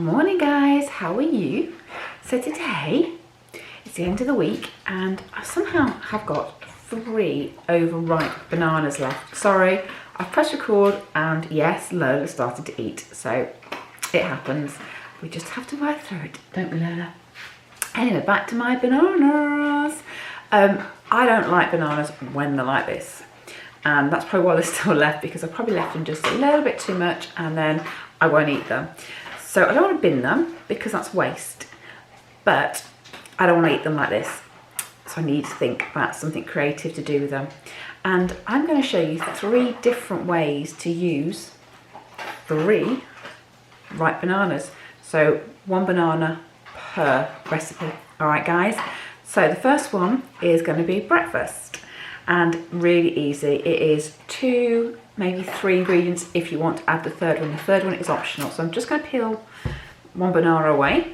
Morning guys, how are you? So today it's the end of the week and I somehow have got 3 overripe bananas left. Sorry, I've pressed record and yes, Lola started to eat, so it happens. We just have to work through it, don't we, Lola? Anyway, back to my bananas. I don't like bananas when they're like this, and that's probably why they're still left, because I probably left them just a little bit too much and then I won't eat them. So I don't want to bin them because that's waste, but I don't want to eat them like this. So I need to think about something creative to do with them. And I'm going to show you 3 different ways to use 3 ripe bananas. So 1 banana per recipe. All right, guys. So the first one is going to be breakfast, and really easy. It is 2, maybe 3 ingredients if you want to add the third one. The third one is optional. So I'm just going to peel 1 banana away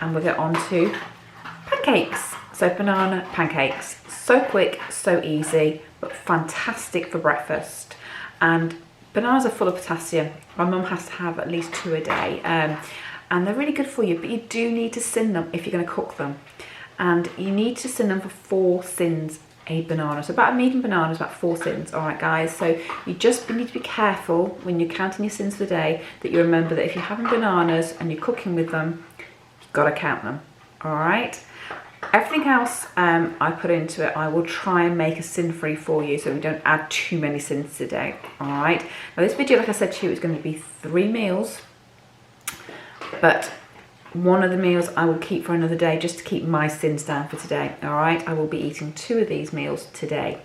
and we'll get on to pancakes. So banana pancakes, so quick, so easy, but fantastic for breakfast. And bananas are full of potassium. My mum has to have at least 2 a day, and they're really good for you, but you do need to sin them if you're going to cook them. And you need to sin them for 4 sins a banana. So about a medium banana is about 4 sins. All right, guys. So you just need to be careful when you're counting your sins for the day, that you remember that if you're having bananas and you're cooking with them, you've got to count them. All right. Everything else I put into it, I will try and make a sin-free for you so we don't add too many sins today. All right. Now this video, like I said to you, is going to be 3 meals, but one of the meals I will keep for another day, just to keep my sins down for today. All right, I will be eating 2 of these meals today.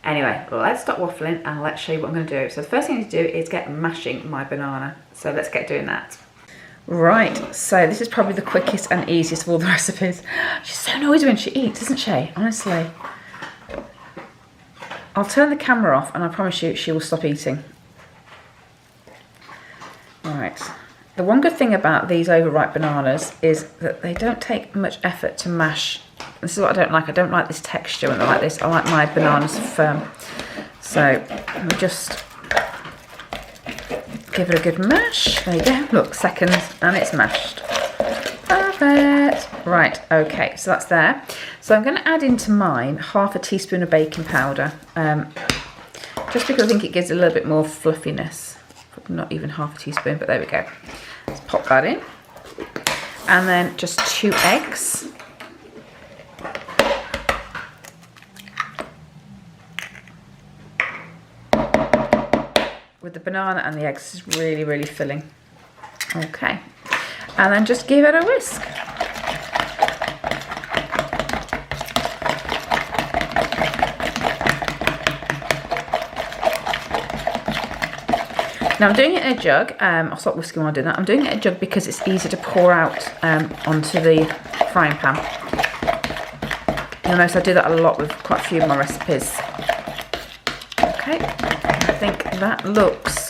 Anyway, let's stop waffling and let's show you what I'm going to do. So the first thing to do is get mashing my banana. So let's get doing that. Right, so this is probably the quickest and easiest of all the recipes. She's so noisy when she eats, isn't she? Honestly. I'll turn the camera off and I promise you she will stop eating. All right. The one good thing about these overripe bananas is that they don't take much effort to mash. This is what I don't like. I don't like this texture when they're like this. I like my bananas firm. So we just give it a good mash. There you go. Look, seconds and it's mashed. Perfect. Right, okay, so that's there. So I'm going to add into mine 1/2 teaspoon of baking powder, just because I think it gives a little bit more fluffiness. Probably not even 1/2 teaspoon, but there we go. Let's pop that in. And then just 2 eggs. With the banana and the eggs, is really, really filling. Okay. And then just give it a whisk. Now I'm doing it in a jug. I'll stop whisking while I do that. I'm doing it in a jug because it's easier to pour out onto the frying pan. You'll notice I do that a lot with quite a few of my recipes. Okay, I think that looks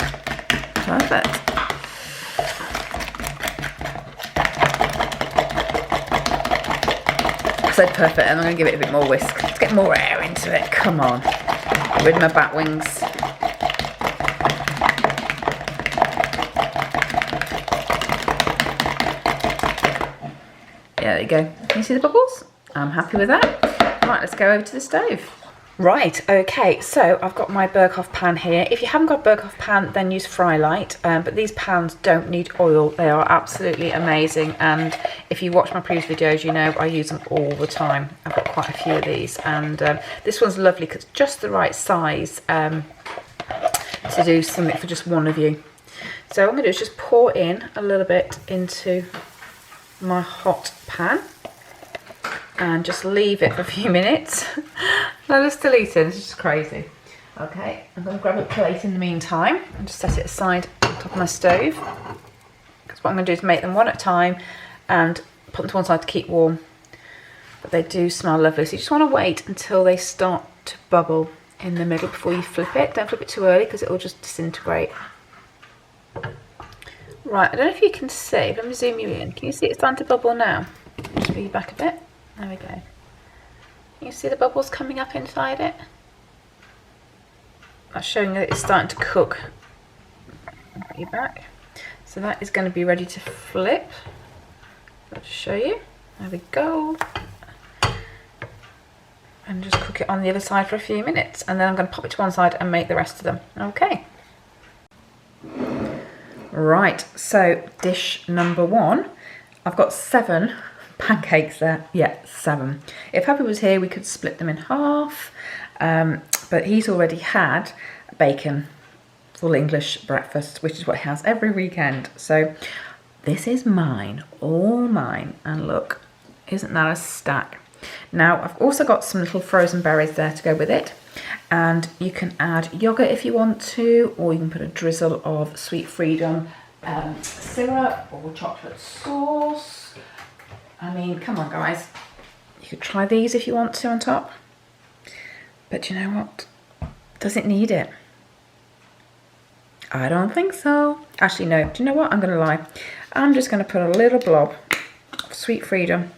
perfect. I said perfect, and I'm going to give it a bit more whisk. Let's get more air into it. Come on. Get rid of my bat wings. Yeah, there you go. Can you see the bubbles? I'm happy with that. Right, let's go over to the stove. Right, okay, so I've got my Berghoff pan here. If you haven't got a Berghoff pan, then use Frylight, but these pans don't need oil. They are absolutely amazing, and if you watch my previous videos, you know I use them all the time. I've got quite a few of these, and this one's lovely because it's just the right size to do something for just one of you. So what I'm going to do is just pour in a little bit into my hot pan and just leave it for a few minutes. Lola's still eating, this is just crazy. Okay, I'm going to grab a plate in the meantime and just set it aside on top of my stove, because what I'm going to do is make them one at a time and put them to one side to keep warm. But they do smell lovely, so you just want to wait until they start to bubble in the middle before you flip it. Don't flip it too early because it will just disintegrate. Right, I don't know if you can see, but let me zoom you in. Can you see it starting to bubble now? Just move you back a bit. There we go. Can you see the bubbles coming up inside it? That's showing that it's starting to cook. Put you back. So that is going to be ready to flip. Let's show you. There we go. And just cook it on the other side for a few minutes, and then I'm going to pop it to one side and make the rest of them. Okay. Right, so dish number 1. I've got 7 pancakes there. Yeah, 7. If Happy was here, we could split them in half, but he's already had bacon, full English breakfast, which is what he has every weekend. So this is mine, all mine, and look, isn't that a stack? Now I've also got some little frozen berries there to go with it, and you can add yogurt if you want to, or you can put a drizzle of Sweet Freedom syrup or chocolate sauce. I mean, come on guys, you could try these if you want to on top, but you know what, does it need it? I don't think so. Actually no, do you know what, I'm going to lie. I'm just going to put a little blob of Sweet Freedom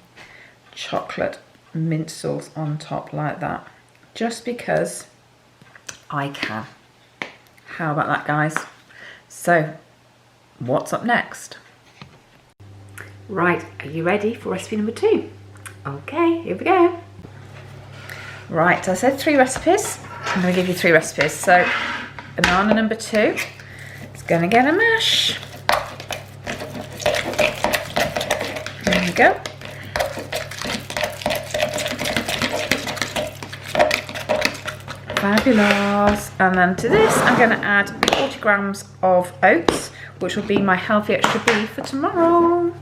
chocolate mint sauce on top like that, just because I can. How about that, guys? So what's up next? Right, are you ready for recipe number 2? Okay, here we go. Right, so I said 3 recipes. I'm going to give you 3 recipes. So banana number 2 is going to get a mash. There we go. Fabulous. And then to this I'm going to add 40 grams of oats, which will be my healthy extra beef for tomorrow.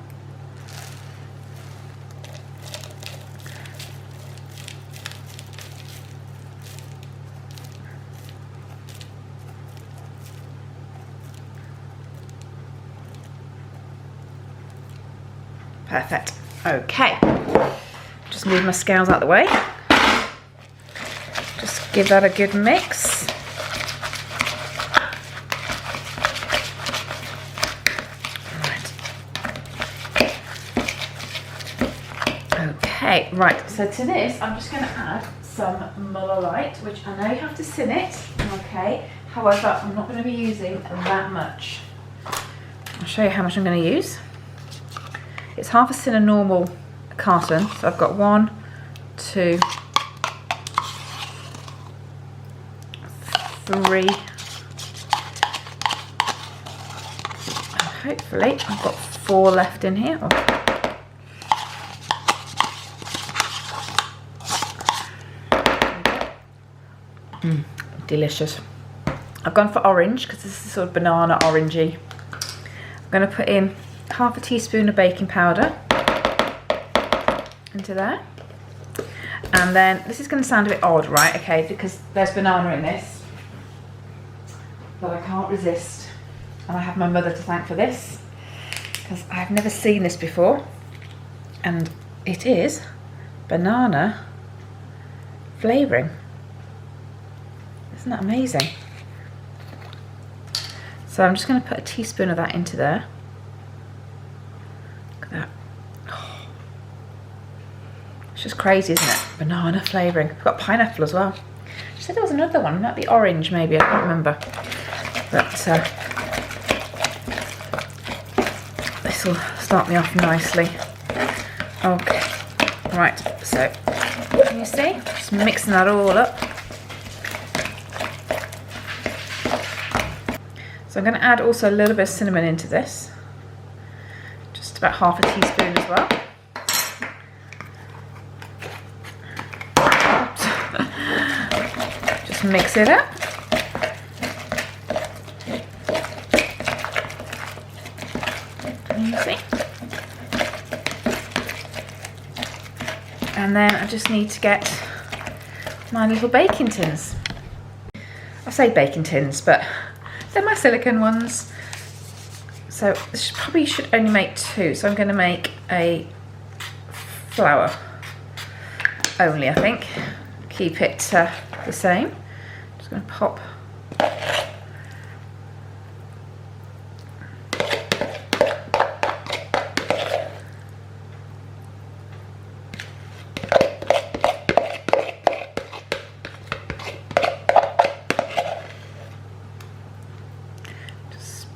Perfect. Okay. Just move my scales out of the way. Just give that a good mix. Okay, right, so to this I'm just going to add some Muller Lite, which I know you have to sin it, okay, however I'm not going to be using that much. I'll show you how much I'm going to use. It's half a sin a normal carton, so I've got 1, 2, 3, and hopefully I've got 4 left in here. Delicious. I've gone for orange because this is sort of banana orangey. I'm going to put in half a teaspoon of baking powder into there, and then this is going to sound a bit odd, right? Okay, because there's banana in this, but I can't resist, and I have my mother to thank for this because I've never seen this before, and it is banana flavouring. Isn't that amazing? So I'm just going to put a teaspoon of that into there. Look at that. Oh. It's just crazy, isn't it? Banana flavouring. We've got pineapple as well. She said there was another one. It might be orange maybe. I can't remember. But this will start me off nicely. Okay. Right. So can you see? Just mixing that all up. So I'm going to add also a little bit of cinnamon into this, just about half a teaspoon as well. Just mix it up. You see? And then I just need to get my little baking tins. I say baking tins, but they're my silicone ones, so this probably should only make 2, so I'm going to make a flour only, I think. Keep it the same. Just going to pop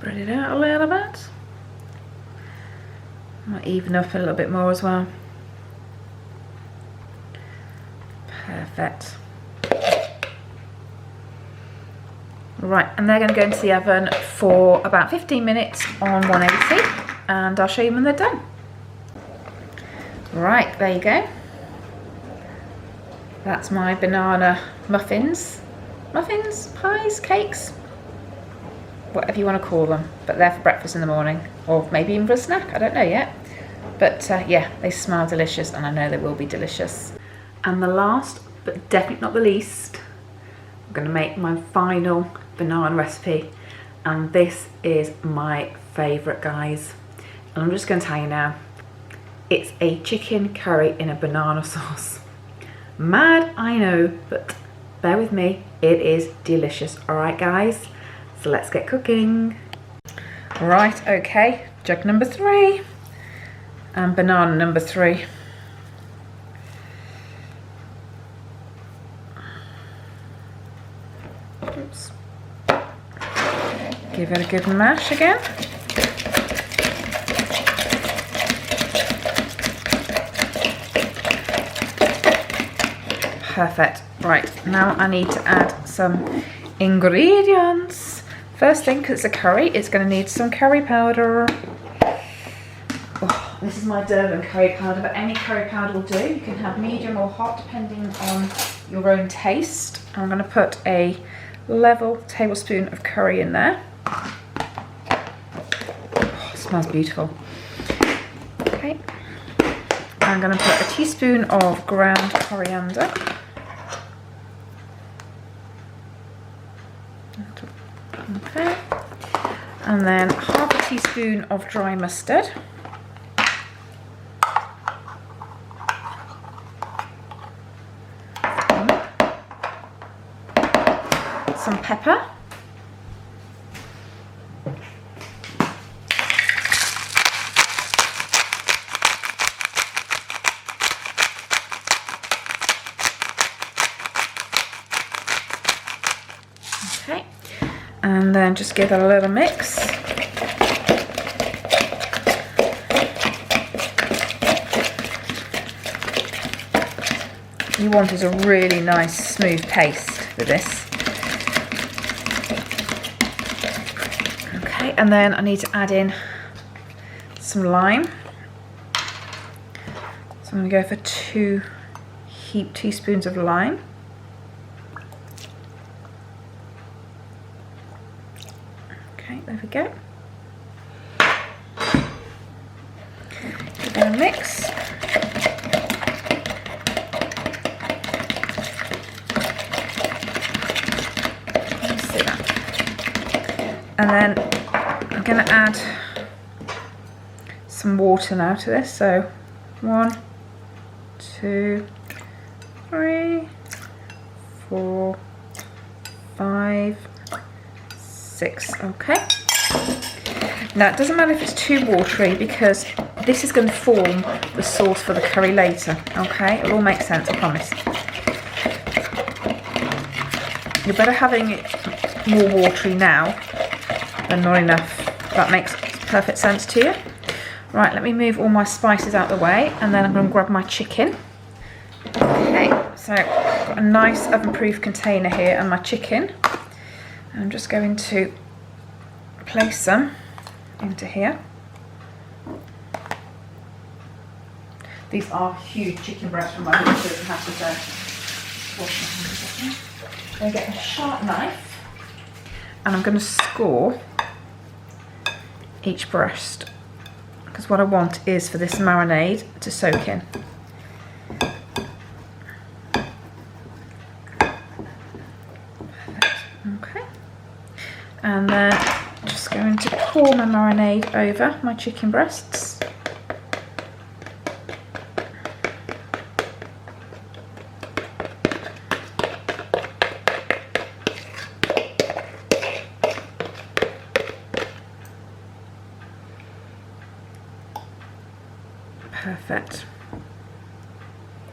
spread it out a little bit. might even up a little bit more as well. Perfect. Right, and they're going to go into the oven for about 15 minutes on 180, and I'll show you when they're done. Right, there you go. That's my banana muffins. Muffins, pies, cakes, whatever you want to call them, but they're for breakfast in the morning, or maybe even for a snack, I don't know yet. But yeah, they smell delicious, and I know they will be delicious. And the last, but definitely not the least, I'm going to make my final banana recipe, and this is my favourite, guys. And I'm just going to tell you now, it's a chicken curry in a banana sauce. Mad, I know, but bear with me, it is delicious. Alright guys, so let's get cooking. Right, okay, jug number 3 and banana number 3. Oops. Give it a good mash again. Perfect. Right, now I need to add some ingredients. First thing, because it's a curry, it's going to need some curry powder. Oh, this is my Durban curry powder, but any curry powder will do. You can have medium or hot depending on your own taste. I'm going to put a level tablespoon of curry in there. Oh, it smells beautiful. Okay. I'm going to put a teaspoon of ground coriander. Okay. And then half a teaspoon of dry mustard. Some pepper. Okay, and then just give it a little mix. You want is a really nice smooth paste for this. Okay, and then I need to add in some lime. So I'm going to go for 2 heaped teaspoons of lime. Okay, there we go. Give it a mix. And then I'm going to add some water now to this. So 1, 2, 3, 4, 5, 6. Okay. Now it doesn't matter if it's too watery because this is going to form the sauce for the curry later. Okay, it'll all make sense, I promise. You're better having it more watery now than not enough. That makes perfect sense to you. Right, let me move all my spices out of the way, and then I'm going to grab my chicken. Okay, so I've got a nice oven-proof container here and my chicken. I'm just going to place some into here. These are huge chicken breasts from my husband, I have to say. I'm going to get a sharp knife, and I'm going to score each breast, because what I want is for this marinade to soak in. Okay, and then just going to pour my marinade over my chicken breasts. Perfect.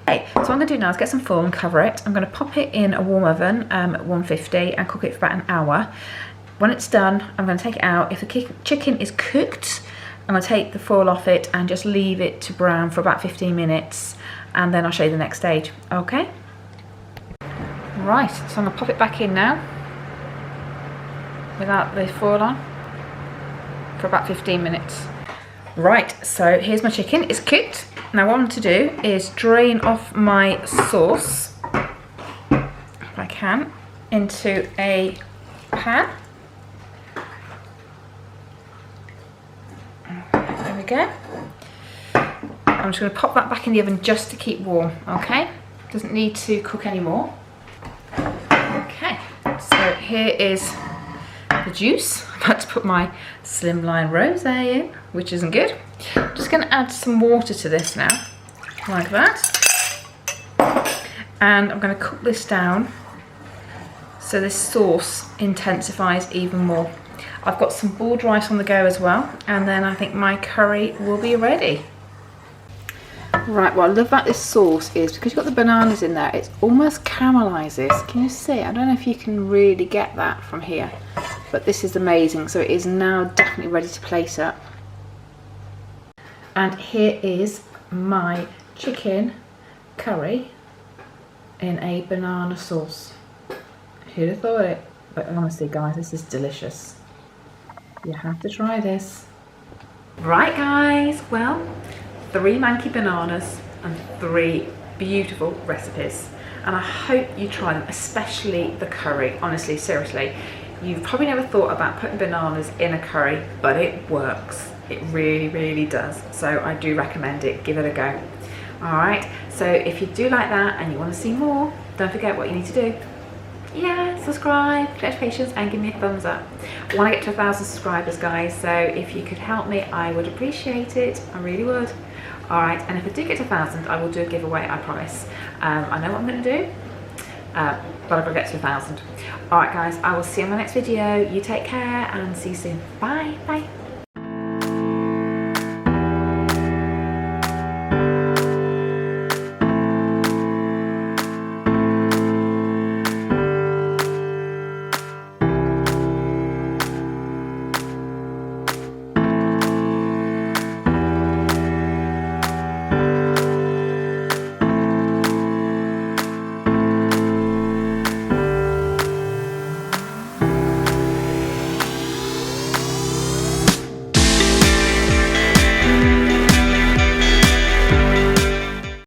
Okay, so what I'm going to do now is get some foil and cover it. I'm going to pop it in a warm oven at 150 and cook it for about an hour. When it's done, I'm going to take it out. If the chicken is cooked, and I'll take the foil off it and just leave it to brown for about 15 minutes, and then I'll show you the next stage. Okay? Right, so I'm gonna pop it back in now without the foil on for about 15 minutes. Right, so here's my chicken, it's cooked. Now what I want to do is drain off my sauce, if I can, into a pan. There we go. I'm just going to pop that back in the oven just to keep warm, okay? Doesn't need to cook anymore. Okay, so here is the juice. I'm about to put my slimline rosé in, which isn't good. I'm just going to add some water to this now, like that. And I'm going to cook this down so this sauce intensifies even more. I've got some boiled rice on the go as well, and then I think my curry will be ready. Right, what I love about this sauce is because you've got the bananas in there, it almost caramelizes. Can you see? I don't know if you can really get that from here, but this is amazing. So it is now definitely ready to plate up. And here is my chicken curry in a banana sauce. Who'd have thought it? But honestly guys, this is delicious. You have to try this. Right guys, well, 3 manky bananas and 3 beautiful recipes, and I hope you try them, especially the curry. Honestly, seriously, you've probably never thought about putting bananas in a curry, but it works. It really, really does. So I do recommend it. Give it a go. All right, so if you do like that and you want to see more, don't forget what you need to do. Yeah, subscribe, click notifications, and give me a thumbs up. I want to get to 1,000 subscribers, guys, so if you could help me, I would appreciate it. I really would. Alright, and if I do get to 1,000, I will do a giveaway, I promise. I know what I'm going to do, but I've got to get to 1,000. Alright guys, I will see you in my next video. You take care and see you soon. Bye, bye.